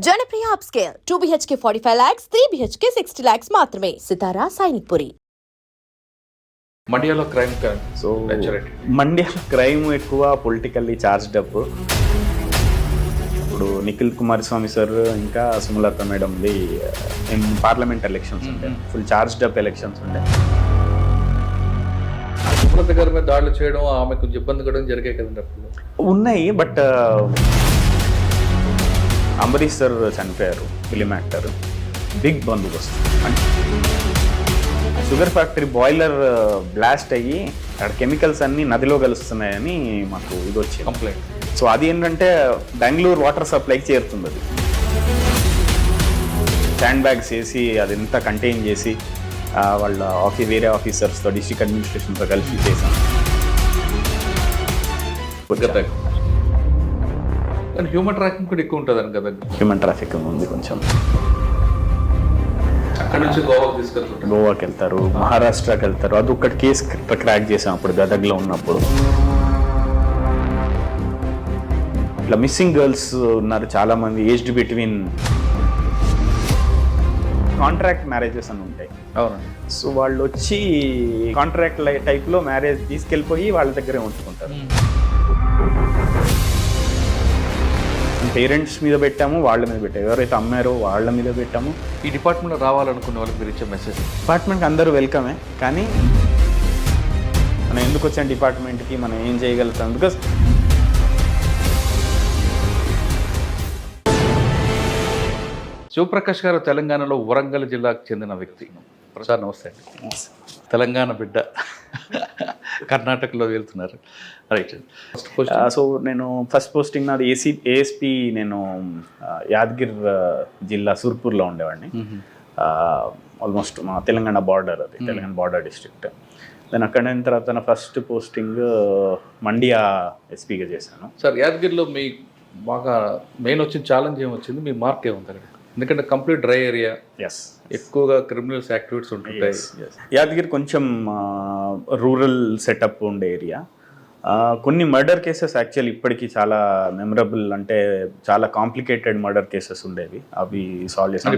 Janapriya upscale 2 BHK 45 lakhs, 3 BHK 60 lakhs మాత్రమే. సితారా Sainikpuri. మండ్యాలో crime so మండ్యాలో crime ఎక్కువ, politically charged up. ఇప్పుడు Nikhil Kumaraswamy sir ఇంకా సుమలత మేడంది పార్లమెంట్ ఎలక్షన్స్ ఉండే, ఫుల్ చార్జ్డ్ అప్ ఎలక్షన్స్ ఉండే. సుమలత గారి మీద దాడులు చేయడం, ఆమె కొంచెం ఇబ్బంది కూడా జరిగాయి కదండి అప్పుడు. ఉన్నాయి, బట్ అంబరీష్ సార్ చనిపోయారు, ఫిలిం యాక్టర్. బిగ్ బందోబస్తు. షుగర్ ఫ్యాక్టరీ బాయిలర్ బ్లాస్ట్ అయ్యి అక్కడ కెమికల్స్ అన్నీ నదిలో కలుస్తున్నాయని మాకు ఇది వచ్చింది కంప్లైంట్. సో అది ఏంటంటే బెంగళూరు వాటర్ సప్లైకి చేరుతుంది. అది శాండ్ బ్యాగ్స్ వేసి అదంతా కంటైన్ చేసి వాళ్ళ వేరే ఆఫీసర్స్తో, డిస్ట్రిక్ట్ అడ్మినిస్ట్రేషన్తో కలిసి చేశాం. కానీ హ్యూమన్ ట్రాఫికింగ్ కూడా ఎక్కువ ఉంటుందని కదా. హ్యూమన్ ట్రాఫికింగ్ ఉంది కొంచెం. అక్కడ నుంచి గోవాకి తీసుకెళ్తారు, గోవాకి వెళ్తారు, మహారాష్ట్రకి వెళ్తారు. అది ఒక్కటి కేసు క్రాక్ చేసాం అప్పుడు గదగ్లో ఉన్నప్పుడు. ఇట్లా మిస్సింగ్ గర్ల్స్ ఉన్నారు చాలా మంది, ఏజ్డ్ బిట్వీన్. కాంట్రాక్ట్ మ్యారేజెస్ అని ఉంటాయి. అవునండి. సో వాళ్ళు వచ్చి కాంట్రాక్ట్ టైప్లో మ్యారేజ్ తీసుకెళ్ళిపోయి వాళ్ళ దగ్గరే ఉంచుకుంటారు. పేరెంట్స్ మీద పెట్టాము, వాళ్ళ మీద పెట్టాము. ఎవరైతే అమ్మారో వాళ్ళ మీద పెట్టాము. ఈ డిపార్ట్మెంట్లో రావాలనుకునే వాళ్ళకి మీరు ఇచ్చే మెసేజ్? డిపార్ట్మెంట్కి అందరూ వెల్కమే, కానీ మనం ఎందుకు వచ్చాం డిపార్ట్మెంట్కి, మనం ఏం చేయగలుగుతాం? బికాస్ శివప్రకాష్ గారు తెలంగాణలో వరంగల్ జిల్లాకు చెందిన వ్యక్తి. ప్రసాద్ నమస్తే అండి. తెలంగాణ బిడ్డ, కర్ణాటకలో వెళ్తున్నారు. రైట్. సో నేను ఫస్ట్ పోస్టింగ్ నాది ఏఎస్పీ. నేను యాదగిరి జిల్లా సూర్పూర్లో ఉండేవాడిని. ఆల్మోస్ట్ మా తెలంగాణ బార్డర్, అది తెలంగాణ బార్డర్ డిస్ట్రిక్ట్. దాని అక్కడ అయిన తర్వాత నా ఫస్ట్ పోస్టింగ్ మండ్యా ఎస్పీగా చేశాను. సార్, యాదగిరిలో మీ బాగా మెయిన్ వచ్చిన ఛాలెంజ్ ఏమొచ్చింది? మీ మార్క్ ఏముంది అక్కడ? ఎందుకంటే కంప్లీట్ డ్రై ఏరియా, ఎక్కువగా క్రిమినల్స్ యాక్టివిటీస్ ఉంటుంటాయి. యాదగిరి కొంచెం రూరల్ సెటప్ ఉండే ఏరియా. కొన్ని మర్డర్ కేసెస్ యాక్చువల్ ఇప్పటికీ చాలా మెమరబుల్, అంటే చాలా కాంప్లికేటెడ్ మర్డర్ కేసెస్ ఉండేవి. అవి సాల్వ్ చేసాం.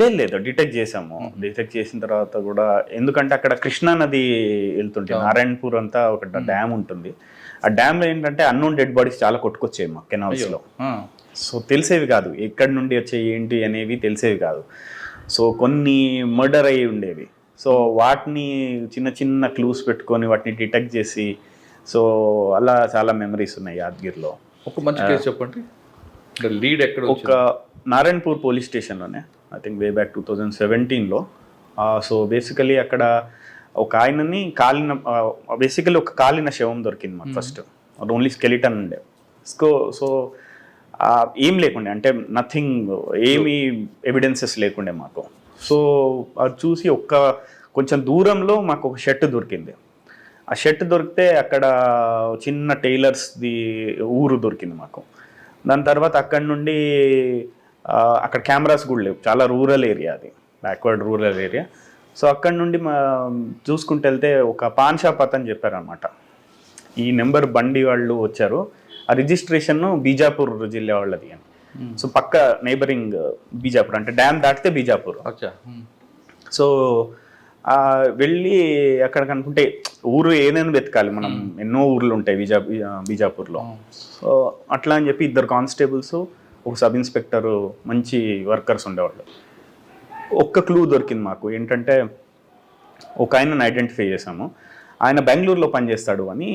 లేదు, డిటెక్ట్ చేసాము. డిటెక్ట్ చేసిన తర్వాత కూడా, ఎందుకంటే అక్కడ కృష్ణా నది వెళ్తుంటే నారాయణపూర్ అంతా ఒక డ్యామ్ ఉంటుంది. ఆ డ్యామ్లో ఏంటంటే అన్నోన్ డెడ్ బాడీస్ చాలా కొట్టుకొచ్చాయి మా కెనాల్స్లో. సో తెలిసేవి కాదు, ఎక్కడి నుండి వచ్చాయి ఏంటి అనేవి తెలిసేవి కాదు. సో కొన్ని మర్డర్ అయ్యి ఉండేవి. సో వాటిని చిన్న చిన్న క్లూస్ పెట్టుకొని వాటిని డిటెక్ట్ చేసి, సో అలా చాలా మెమరీస్ ఉన్నాయి యాదగిరిలో. ఒక మంచి కేసు చెప్పండి. లీడ్ ఎక్కడ? ఒక నారాయణపూర్ పోలీస్ స్టేషన్లోనే, ఐ థింక్ వే బ్యాక్ 2017లో. సో బేసికలీ అక్కడ ఒక ఆయనని బేసికలీ ఒక కాలిన శవం దొరికింది మాకు. ఫస్ట్ ఓన్లీ స్కెలిటన్ ఉండే. సో ఏం లేకుండే, అంటే నథింగ్, ఏమీ ఎవిడెన్సెస్ లేకుండే మాకు. సో అది చూసి కొంచెం దూరంలో మాకు ఒక షర్ట్ దొరికింది. ఆ షర్ట్ దొరికితే అక్కడ చిన్న టైలర్స్ది ఊరు దొరికింది మాకు. దాని తర్వాత అక్కడి నుండి అక్కడ కెమెరాస్ కూడా లేవు, చాలా రూరల్ ఏరియా, అది బ్యాక్వర్డ్ రూరల్ ఏరియా. సో అక్కడి నుండి చూసుకుంటూ వెళ్తే ఒక పాన్ షాప్ అతను చెప్పారనమాట, ఈ నెంబర్ బండి వాళ్ళు వచ్చారు, ఆ రిజిస్ట్రేషన్ బీజాపూర్ జిల్లా వాళ్ళది అని. సో పక్క నైబరింగ్ బీజాపూర్, అంటే డ్యామ్ దాటితే బీజాపూర్. సో వెళ్ళి అక్కడ కనుకుంటే ఊరు ఏదైనా వెతకాలి మనం, ఎన్నో ఊర్లు ఉంటాయి బీజాపూర్లో. సో అట్లా అని చెప్పి 2 కానిస్టేబుల్స్, ఒక సబ్ ఇన్స్పెక్టరు, మంచి వర్కర్స్ ఉండేవాళ్ళు. ఒక్క క్లూ దొరికింది మాకు. ఏంటంటే ఒక ఆయనను ఐడెంటిఫై చేసాము. ఆయన బెంగళూరులో పనిచేస్తాడు అని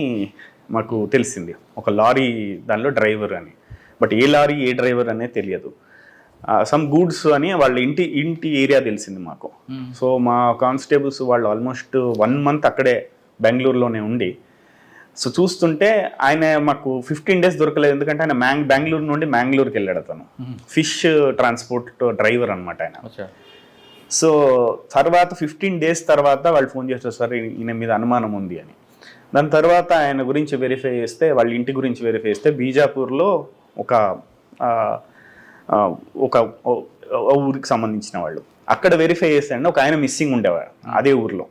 మాకు తెలిసింది. ఒక లారీ దానిలో డ్రైవర్ అని, but A lorry A driver అనేది తెలియదు. సమ్ గూడ్స్ అని వాళ్ళ ఇంటి ఏరియా తెలిసింది మాకు. సో మా కానిస్టేబుల్స్ వాళ్ళు ఆల్మోస్ట్ 1 month అక్కడే బెంగళూరులోనే ఉండి, సో చూస్తుంటే ఆయన మాకు 15 days దొరకలేదు. ఎందుకంటే ఆయన బెంగళూరు నుండి మ్యాంగ్లూరుకి వెళ్ళాడు. అతను ఫిష్ ట్రాన్స్పోర్ట్ డ్రైవర్ అనమాట ఆయన. సో తర్వాత 15 days తర్వాత వాళ్ళు ఫోన్ చేస్తారు, సార్ ఈయన మీద అనుమానం ఉంది అని. దాని తర్వాత ఆయన గురించి వెరిఫై చేస్తే, వాళ్ళ ఇంటి గురించి వెరిఫై చేస్తే బీజాపూర్లో ఒక ఊరికి సంబంధించిన వాళ్ళు. అక్కడ వెరిఫై చేస్తే ఒక ఆయన మిస్సింగ్ ఉండేవాడు అదే ఊర్లో.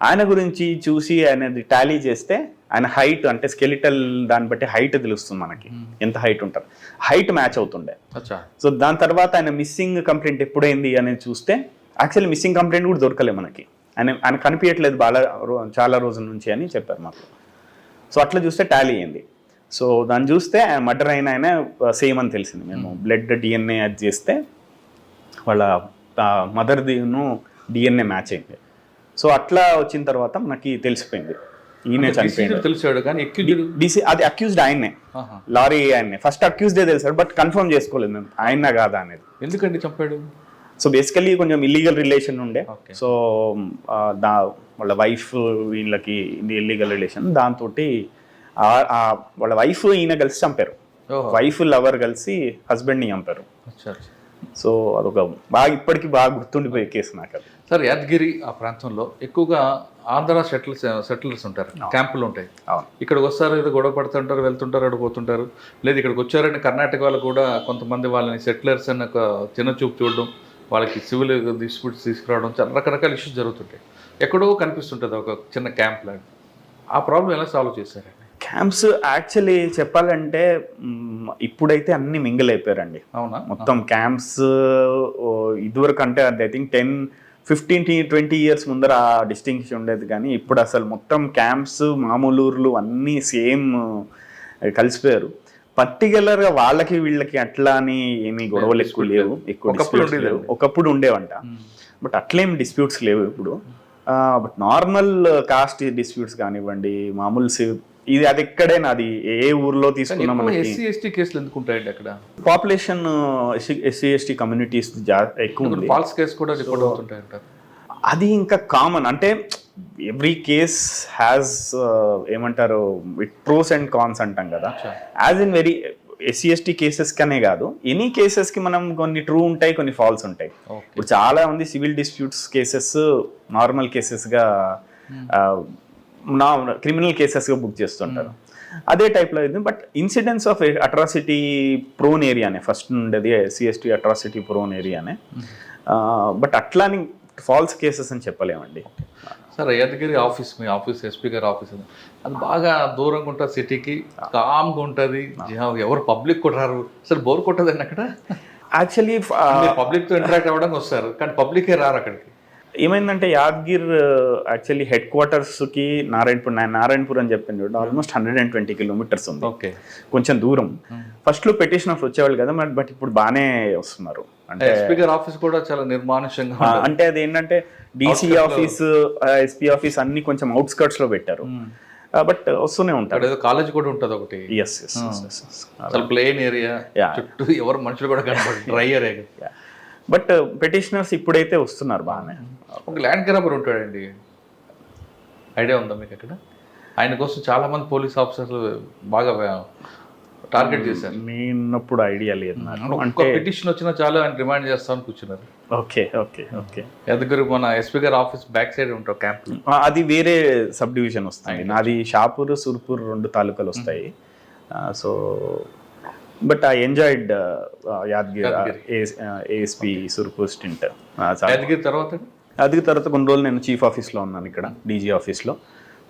ఆయన గురించి చూసి ఆయనది టాలీ చేస్తే ఆయన హైట్ అంటే స్కెలిటల్ దాన్ని బట్టి హైట్ తెలుస్తుంది మనకి, ఎంత హైట్ ఉంటారు, హైట్ మ్యాచ్ అవుతుండే. సో దాని తర్వాత ఆయన మిస్సింగ్ కంప్లైంట్ ఎప్పుడైంది అనేది చూస్తే యాక్చువల్లీ మిస్సింగ్ కంప్లైంట్ కూడా దొరకలే మనకి, ఆయన కనిపించట్లేదు చాలా రోజుల నుంచి అని చెప్పారు మాకు. సో అట్లా చూస్తే టాలీ అయింది. సో దాన్ని చూస్తే మర్డర్ అయిన ఆయన సేమ్ అని తెలిసింది. మేము బ్లడ్ డిఎన్ఏ అది చేస్తే వాళ్ళ మదర్దిను డిఎన్ఏ మ్యాచ్ అయింది. సో అట్లా వచ్చిన తర్వాత మనకి తెలిసిపోయింది ఈయనే చనిపోయింది. తెలిసాడు కానీ అది అక్యూజ్డ్ ఆయన్నే, లారీ ఆయన్నే. ఫస్ట్ అక్యూజ్డే తెలిసాడు, బట్ కన్ఫర్మ్ చేసుకోలేదు మేము ఆయన కాదా అనేది. ఎందుకండి చంపాడు? సో బేసికలీ కొంచెం ఇల్లీగల్ రిలేషన్ ఉండే. సో వాళ్ళ వైఫ్ వీళ్ళకి ఇల్లీగల్ రిలేషన్, దాంతో వాళ్ళ వైఫ్ ఈయన కలిసి చంపారు. వైఫ్ లవర్ కలిసి హస్బెండ్ని చంపారు. సో అదొక ఇప్పటికీ బాగా గుర్తుండిపోయే కేసు నాకు అది. సార్, యాదగిరి ఆ ప్రాంతంలో ఎక్కువగా ఆంధ్ర సెటిలర్స్ ఉంటారు, క్యాంపులు ఉంటాయి. ఇక్కడికి వస్తారు, ఏదో గొడవ పడుతుంటారు, వెళ్తుంటారు, అక్కడ పోతుంటారు. లేదు ఇక్కడికి వచ్చారని కర్ణాటక వాళ్ళు కూడా కొంతమంది వాళ్ళని సెటిలర్స్ అని ఒక చిన్న చూపు చూడడం, వాళ్ళకి సివిల్ డిస్ప్యూట్స్ తీసుకురావడం, చాలా రకరకాల ఇష్యూస్ జరుగుతుంటాయి. ఎక్కడో కనిపిస్తుంటుంది ఒక చిన్న క్యాంప్ లాంటి. ఆ ప్రాబ్లం ఎలా సాల్వ్ చేశారండి? క్యాంప్స్ యాక్చువల్లీ చెప్పాలంటే ఇప్పుడైతే అన్ని మింగిల్ అయిపోయారండి. అవునా? మొత్తం క్యాంప్స్ ఇదివరకు అంటే ఐ థింక్ 10-15-20 ఇయర్స్ ముందర ఆ డిస్టింక్షన్ ఉండేది, కానీ ఇప్పుడు అసలు మొత్తం క్యాంప్స్ మామూలు ఊర్లు అన్నీ సేమ్ కలిసిపోయారు. పర్టికులర్గా వాళ్ళకి వీళ్ళకి అట్లా అని ఏమీ గొడవలు ఎక్కువ లేవు, ఎక్కువ డిస్ప్యూట్స్ లేవు. ఒకప్పుడు ఉండేవంట, బట్ అట్లేం డిస్ప్యూట్స్ లేవు ఇప్పుడు. బట్ నార్మల్ కాస్ట్ డిస్ప్యూట్స్ కానివ్వండి, మామూలు ఇది అది ఎక్కడైనా, అది ఏ ఊర్లో తీసుకున్నా మనకి. ఎస్సీ/ఎస్టీ కేసులు ఎందుకు ఉంటాయండి అక్కడ? పాపులేషన్ ఎస్సీ/ఎస్టీ కమ్యూనిటీస్ ఎక్కువ ఉంది. ఫాల్స్ కేసు కూడా రిపోర్ట్ అవుతుంటాయంటారు. అది ఇంకా కామన్. అంటే ఎవ్రీ కేస్ హ్యాస్ ఏమంటారు విత్ ప్రోస్ అండ్ కాన్స్ అంటాం కదా. యాజ్ ఇన్ వెరీ ఎస్సీ/ఎస్టీ కేసెస్ కనే కాదు, ఎనీ కేసెస్కి మనం కొన్ని ట్రూ ఉంటాయి, కొన్ని ఫాల్స్ ఉంటాయి. ఇప్పుడు చాలా మంది సివిల్ డిస్ప్యూట్స్ కేసెస్ నార్మల్ కేసెస్గా క్రిమినల్ కేసెస్గా బుక్ చేస్తుంటారు. అదే టైప్లో అయింది. But incidents of atrocity prone ఏరియానే ఫస్ట్ ఉండేది, ఎస్సీ/ఎస్టీ అట్రాసిటీ ప్రోన్ ఏరియానే. బట్ అట్లాని ఫాల్స్ కేసెస్ అని చెప్పలేమండి. సార్, యాదగిరి ఆఫీస్, మీ ఆఫీస్ ఎస్పీ గారి ఆఫీస్, అది బాగా దూరంగా ఉంటుంది, సిటీకి కామ్గా ఉంటుంది, ఎవరు పబ్లిక్ కూడా రారు. అసలు బోర్ కొట్టదండి అక్కడ? యాక్చువల్లీ పబ్లిక్తో ఇంటరాక్ట్ అవ్వడానికి వస్తారు, కానీ పబ్లికే రారు అక్కడికి. ఏమైందంటే యాదగిర్ యాక్చువల్లీ హెడ్ క్వార్టర్స్కి నారాయణపూర్ అని చెప్పింది, ఆల్మోస్ట్ 120 కిలోమీటర్స్ ఉంది. ఓకే, కొంచెం దూరం. ఫస్ట్లో పెటిషనర్స్ వచ్చేవాళ్ళు కదా, బట్ ఇప్పుడు బాగానే వస్తున్నారు. అంటే స్పీకర్ ఆఫీస్ కూడా చాలా నిర్మానుష్యంగా, అంటే అది ఏంటంటే డీసీ ఆఫీస్, ఎస్పీ ఆఫీస్ అన్ని కొంచెం అవుట్స్కర్ట్స్ లో పెట్టారు, బట్ వస్తూనే ఉంటారు. కాలేజ్ కూడా ఉంటుంది ఒకటి. ప్లేన్ ఏరియా, చుట్టూ ఎవరు మనుషులు కూడా కనపడరు, డ్రై ఏరియా. బట్ పెటిషనర్స్ ఇప్పుడైతే వస్తున్నారు బాగానే. ఒక ల్యాండ్ గ్రాబర్ ఉంటాడండి, ఐడియా ఉందా మీకు? అక్కడ ఆయన కోసం చాలా మంది పోలీస్ ఆఫీసర్లు బాగా టార్గెట్ చేశారు. నేనప్పుడు ఐడియా లేదు నాకు. అంటే పిటిషన్ వచ్చినా చాలా ఆయన రిమైండ్ చేస్తామని కూర్చున్నారు. Okay okay okay. యాదగిరి మన ఎస్పీ గారి ఆఫీస్ బ్యాక్ సైడ్ ఉంటారు క్యాంప్. అది వేరే సబ్ డివిజన్ వస్తాయి. నాది షాపూర్, సుర్పూర్ 2 తాలూకాలు వస్తాయి. So but I enjoyed Yadgiri ASP Surpur stint. Yadgiri తర్వాత కొన్ని రోజులు నేను చీఫ్ ఆఫీస్లో ఉన్నాను ఇక్కడ, డీజీ ఆఫీస్లో.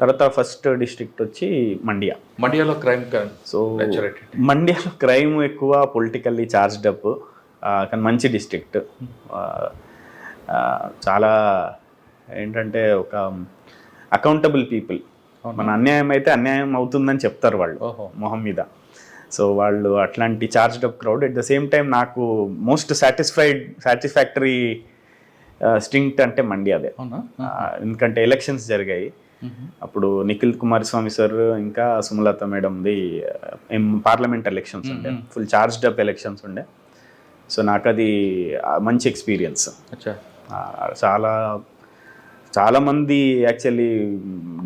తర్వాత ఫస్ట్ డిస్ట్రిక్ట్ వచ్చి మండ్యాలో క్రైమ్. సో మండ్యాలో క్రైమ్ ఎక్కువ, పొలిటికల్లీ చార్జ్డ్ అప్, కానీ మంచి డిస్ట్రిక్ట్. చాలా ఏంటంటే ఒక అకౌంటబుల్ పీపుల్. మన అన్యాయం అయితే అన్యాయం అవుతుందని చెప్తారు వాళ్ళు మొహం మీద. సో వాళ్ళు అట్లాంటి charged up crowd. At the same time నాకు మోస్ట్ సాటిస్ఫాక్టరీ స్టింక్ట్ అంటే మండ్యాదే. ఎందుకంటే ఎలక్షన్స్ జరిగాయి అప్పుడు, నిఖిల్ కుమారస్వామి సార్ ఇంకా సుమలత మేడంది పార్లమెంట్ ఎలక్షన్స్ ఉండే, ఫుల్ చార్జ్డ్ అప్ ఎలక్షన్స్ ఉండే. సో నాకు అది మంచి ఎక్స్పీరియన్స్. చాలా మంది యాక్చువల్లీ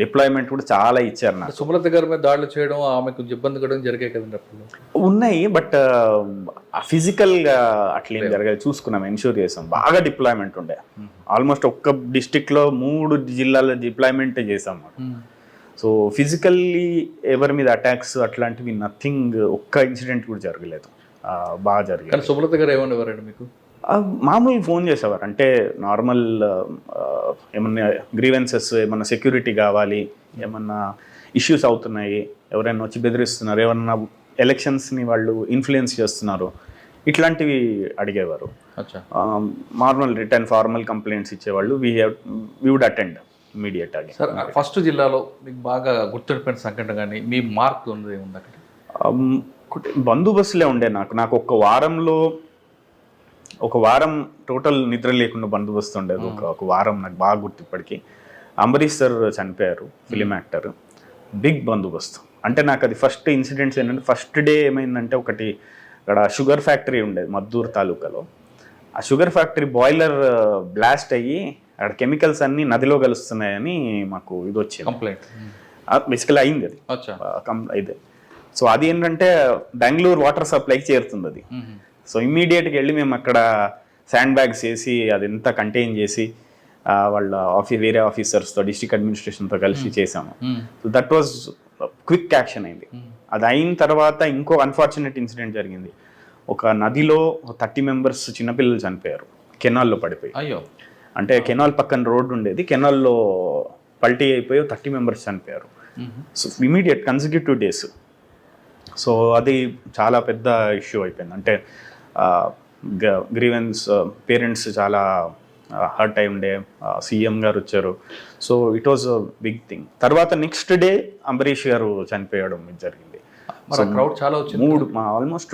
డిప్లాయ్మెంట్ కూడా చాలా ఇచ్చారు నాకు. సుమలత గారి మీద దాడులు చేయడం, ఆమె కొంచెం ఇబ్బంది కూడా జరిగాయి కదండి అప్పుడు? ఉన్నాయి, బట్ ఫిజికల్గా అట్లేం జరగదు. చూసుకున్నాం, ఎన్ష్యూర్ చేసాం. బాగా డిప్లాయ్మెంట్ ఉండే, ఆల్మోస్ట్ ఒక్క డిస్టిక్లో 3 జిల్లాల డిప్లాయ్మెంట్ చేసాం. సో ఫిజికల్లీ ఎవరి మీద అటాక్స్ అట్లాంటివి నథింగ్, ఒక్క ఇన్సిడెంట్ కూడా జరగలేదు. బాగా జరిగింది. సుమలత గారు ఏమనేవారండి మీకు? మామూలు ఫోన్ చేసేవారు, అంటే నార్మల్ ఏమన్నా గ్రీవెన్సెస్, ఏమన్నా సెక్యూరిటీ కావాలి, ఏమన్నా ఇష్యూస్ అవుతున్నాయి, ఎవరైనా వచ్చి బెదిరిస్తున్నారు, ఏమన్నా ఎలక్షన్స్ని వాళ్ళు ఇన్ఫ్లుయెన్స్ చేస్తున్నారు, ఇట్లాంటివి అడిగేవారు. నార్మల్ రిటర్న్ ఫార్మల్ కంప్లైంట్స్ ఇచ్చేవాళ్ళు. వీ వుడ్ అటెండ్ ఇమీడియట్ గా. సార్, ఫస్ట్ జిల్లాలో మీకు బాగా గుర్తుండిపోయిన సంఘటన కానీ మీ మార్క్ ఉంది అక్కడ? బందోబస్తులే ఉండే. నాకు ఒక వారం టోటల్ నిద్ర లేకుండా బందోబస్తు ఉండేది. ఒక వారం నాకు బాగా గుర్తు ఇప్పటికీ. అంబరీష్ సార్ చనిపోయారు, ఫిలిం యాక్టర్. బిగ్ బందోబస్తు. అంటే నాకు అది ఫస్ట్ ఇన్సిడెంట్స్ ఏంటంటే, ఫస్ట్ డే ఏమైందంటే, ఒకటి అక్కడ షుగర్ ఫ్యాక్టరీ ఉండేది మద్దూరు తాలూకాలో. ఆ షుగర్ ఫ్యాక్టరీ బాయిలర్ బ్లాస్ట్ అయ్యి అక్కడ కెమికల్స్ అన్నీ నదిలో కలుస్తున్నాయని మాకు ఇది వచ్చింది, కంప్లైంట్. బేసికలీ అయింది అది. అయితే సో అది ఏంటంటే బెంగళూరు వాటర్ సప్లైకి చేరుతుంది అది. సో ఇమ్మీడియట్గా వెళ్ళి మేము అక్కడ శాండ్ బ్యాగ్స్ వేసి అదంతా కంటైన్ చేసి వాళ్ళ వేరే ఆఫీసర్స్తో, డిస్ట్రిక్ట్ అడ్మినిస్ట్రేషన్తో కలిసి చేసాము. So that was quick action అయింది. అది అయిన తర్వాత ఇంకో అన్ఫార్చునేట్ ఇన్సిడెంట్ జరిగింది. ఒక నదిలో 30 మెంబర్స్ చిన్నపిల్లలు చనిపోయారు కెనాల్లో పడిపోయి. అయ్యో. అంటే కెనాల్ పక్కన రోడ్డు ఉండేది, కెనాల్లో పల్టీ అయిపోయి 30 మెంబర్స్ చనిపోయారు. So immediate consecutive days. So అది చాలా పెద్ద ఇష్యూ అయిపోయింది. అంటే గ్రీవెన్స్, పేరెంట్స్ చాలా హర్ట్ అయి ఉండే. సీఎం గారు వచ్చారు. So it was a big thing. తర్వాత నెక్స్ట్ డే అంబరీష్ గారు చనిపోయడం జరిగింది. సో క్రౌడ్ చాలా వచ్చింది. ఆల్మోస్ట్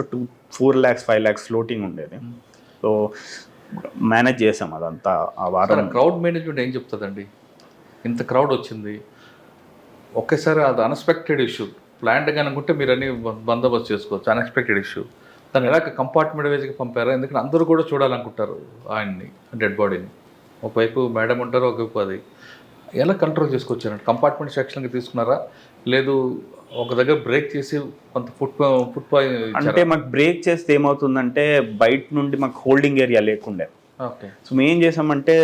4 lakhs 5 lakhs ఫ్లోటింగ్ ఉండేది. సో మేనేజ్ చేసాం అదంతా ఆ వారం. క్రౌడ్ మేనేజ్మెంట్ ఏం చెప్తుందండి? ఇంత క్రౌడ్ వచ్చింది, ఒకేసారి అది అన్ఎక్స్పెక్టెడ్ ఇష్యూ. ప్లాన్డ్గా అనుకుంటే మీరు అన్ని బందోబస్తు చేసుకోవచ్చు. అన్ఎక్స్పెక్టెడ్ ఇష్యూ, దాన్ని ఎలా కంపార్ట్మెంట్ వైజ్గా పంపారా? ఎందుకంటే అందరూ కూడా చూడాలనుకుంటారు ఆయన్ని, డెడ్ బాడీని. ఒకవైపు మేడం ఉంటారు, ఒకవైపు అది. ఎలా కంట్రోల్ చేసుకొచ్చారంటే, కంపార్ట్మెంట్ సెక్షన్కి తీసుకున్నారా, లేదు ఒక దగ్గర బ్రేక్ చేసి కొంత ఫుడ్ అంటే మాకు బ్రేక్ చేస్తే ఏమవుతుందంటే, బయట నుండి మాకు హోల్డింగ్ ఏరియా లేకుండే. ఓకే. సో మేము ఏం చేసామంటే,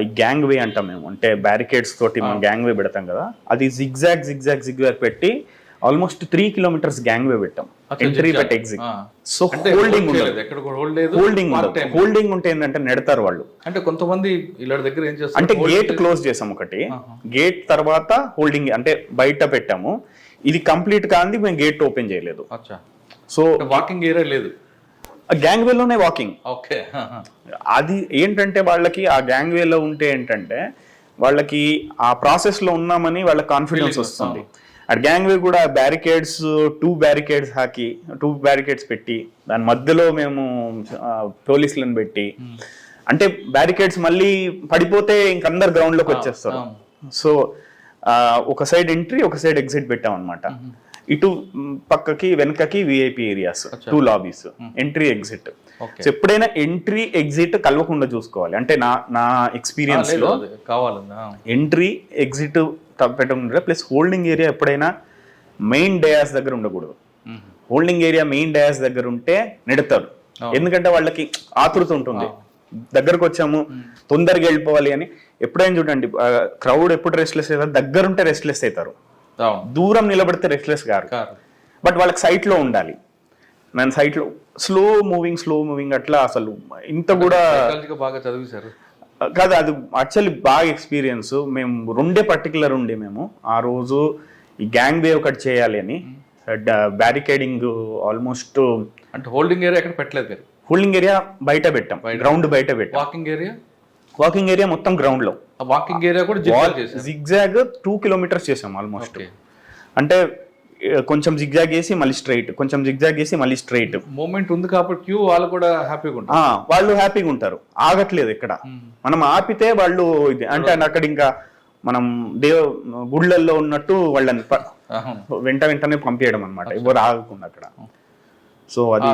ఈ గ్యాంగ్ వే అంటాం మేము, అంటే బ్యారికేడ్స్ తోటి మనం గ్యాంగ్ వే పెడతాం కదా, అది జిగ్జాగ్ పెట్టి ఆల్మోస్ట్ 3 kilometers గ్యాంగ్ వే పెట్టాం, ఎంట్రీ పెట్టి ఎగ్జిట్. సో హోల్డింగ్ ఉంటే ఏంటంటే నెడతారు వాళ్ళు. అంటే కొంతమంది ఇలా దగ్గర ఏం చేస్తారు అంటే గేట్ క్లోజ్ చేసాం ఒకటి, గేట్ తర్వాత హోల్డింగ్ అంటే బయట పెట్టాము. ఇది కంప్లీట్ కాంది, మేము గేట్ ఓపెన్ చేయలేదు. సో వాకింగ్ ఏరియా లేదు, గ్యాంగ్ వేలోనే వాకింగ్. ఓకే. అది ఏంటంటే వాళ్ళకి ఆ గ్యాంగ్ వేలో ఉంటే ఏంటంటే వాళ్ళకి ఆ ప్రాసెస్ లో ఉన్నామని వాళ్ళకి కాన్ఫిడెన్స్ వస్తుంది. ఆ గ్యాంగ్ వే కూడా బ్యారికేడ్స్ 2 బ్యారికేడ్స్ పెట్టి, దాని మధ్యలో మేము పోలీసులను పెట్టి, అంటే బ్యారికేడ్స్ మళ్ళీ పడిపోతే ఇంకందరు గ్రౌండ్ లోకి వచ్చేస్తారు. సో ఒక సైడ్ ఎంట్రీ, ఒక సైడ్ ఎగ్జిట్ పెట్టాం అనమాట. ఇటు పక్కకి వెనకకి VIP areas, 2 lobbies, entry exit. So ఎప్పుడైనా ఎంట్రీ ఎగ్జిట్ కలవకుండా చూసుకోవాలి. అంటే నా ఎక్స్పీరియన్స్ లో ఎంట్రీ ఎగ్జిట్ పెట్టకుండా, ప్లస్ హోల్డింగ్ ఏరియా ఎప్పుడైనా మెయిన్ డయాస్ దగ్గర ఉండకూడదు. హోల్డింగ్ ఏరియా మెయిన్ డయాస్ దగ్గర ఉంటే నెడతారు. ఎందుకంటే వాళ్ళకి ఆతృత ఉంటుంది, దగ్గరకు వచ్చాము తొందరగా వెళ్ళిపోవాలి అని. ఎప్పుడైనా చూడండి, క్రౌడ్ ఎప్పుడు రెస్ట్లెస్ అవుతారు, దగ్గరుంటే రెస్ట్లెస్ అవుతారు, దూరం నిలబడితే రెస్ట్లెస్ గారు. బట్ వాళ్ళకి సైట్ లో ఉండాలి. నేను సైట్ లో స్లో మూవింగ్ అట్లా అసలు ఇంత కూడా బాగా చదివేశారు కాదు. అది యాక్చువల్లీ బాగా ఎక్స్పీరియన్స్. మేము 2 పర్టికులర్ ఉండే మేము ఆ రోజు ఈ గ్యాంగ్ వే ఒకటి చేయాలి అని. బ్యారికేడింగ్ ఆల్మోస్ట్, అంటే హోల్డింగ్ ఏరియా ఎక్కడ పెట్టలేదు మీరు? హోల్డింగ్ ఏరియా బయట పెట్టాం, గ్రౌండ్ బయట పెట్టాం. వాకింగ్ ఏరియా మొత్తం గ్రౌండ్ లో. వాకింగ్ ఏరియా కూడా జిగ్జాగ్ 2 kilometers చేసాం ఆల్మోస్ట్. అంటే కొంచెం జిగ్జాగ్ చేసి మళ్ళీ స్ట్రైట్, కొంచెం జిగ్జాగ్ చేసి మళ్ళీ స్ట్రైట్. మూమెంట్ ఉంది కాబట్టి క్యూ వాళ్ళు కూడా హ్యాపీగా ఉంటారు. వాళ్ళు హ్యాపీగా ఉంటారు, ఆగట్లేదు ఇక్కడ. మనం ఆపితే వాళ్ళు ఇది అంటే అక్కడ ఇంకా మనం గుళ్ళల్లో ఉన్నట్టు వాళ్ళని వెంటనే పంపించడం అనమాట, ఎవరు ఆగకుండా అక్కడ. సో అది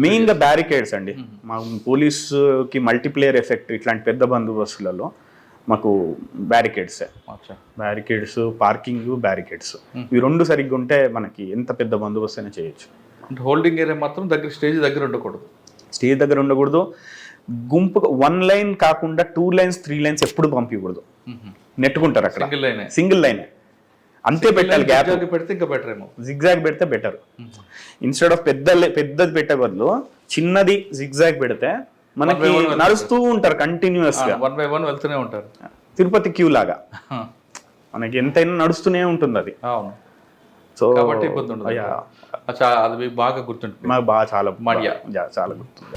మెయిన్ గా బ్యారికేడ్స్ అండి. మా పోలీసుకి మల్టీప్లేయర్ ఎఫెక్ట్ ఇట్లాంటి పెద్ద బందోబస్తులలో మాకు బ్యారికేడ్స్, పార్కింగ్, బ్యారికేడ్స్, ఇవి 2 సరిగ్గా ఉంటే మనకి ఎంత పెద్ద బందోబస్తు అయినా చేయొచ్చు. అంటే హోల్డింగ్ ఏరియా మాత్రం స్టేజ్ దగ్గర ఉండకూడదు. గుంపు 1 లైన్ కాకుండా 2 lines 3 lines ఎప్పుడు పంపించకూడదు. నెట్టుకుంటారు అక్కడ, సింగిల్ లైన్ అంతే పెట్టాలి. గ్యాప్ పెడితే ఇంకా బెటర్ ఏమో, జిగ్జాగ్ పెడితే బెటర్. ఇన్స్టెడ్ ఆఫ్ పెద్దది పెట్టే బదులు చిన్నది జిగ్జాగ్ పెడితే మనకి నడుస్తూ ఉంటారు కంటిన్యూస్ గా, 1 by 1 వెళ్తూనే ఉంటారు. తిరుపతి క్యూ లాగా మనకి ఎంతైనా నడుస్తూనే ఉంటుంది అది. అవును, సో కాబట్టి ఇబ్బంది ఉండదు. అది బాగా గుర్తుంటుంది. మాకు బాగా చాలా మడియా చాలా గుర్తుంది.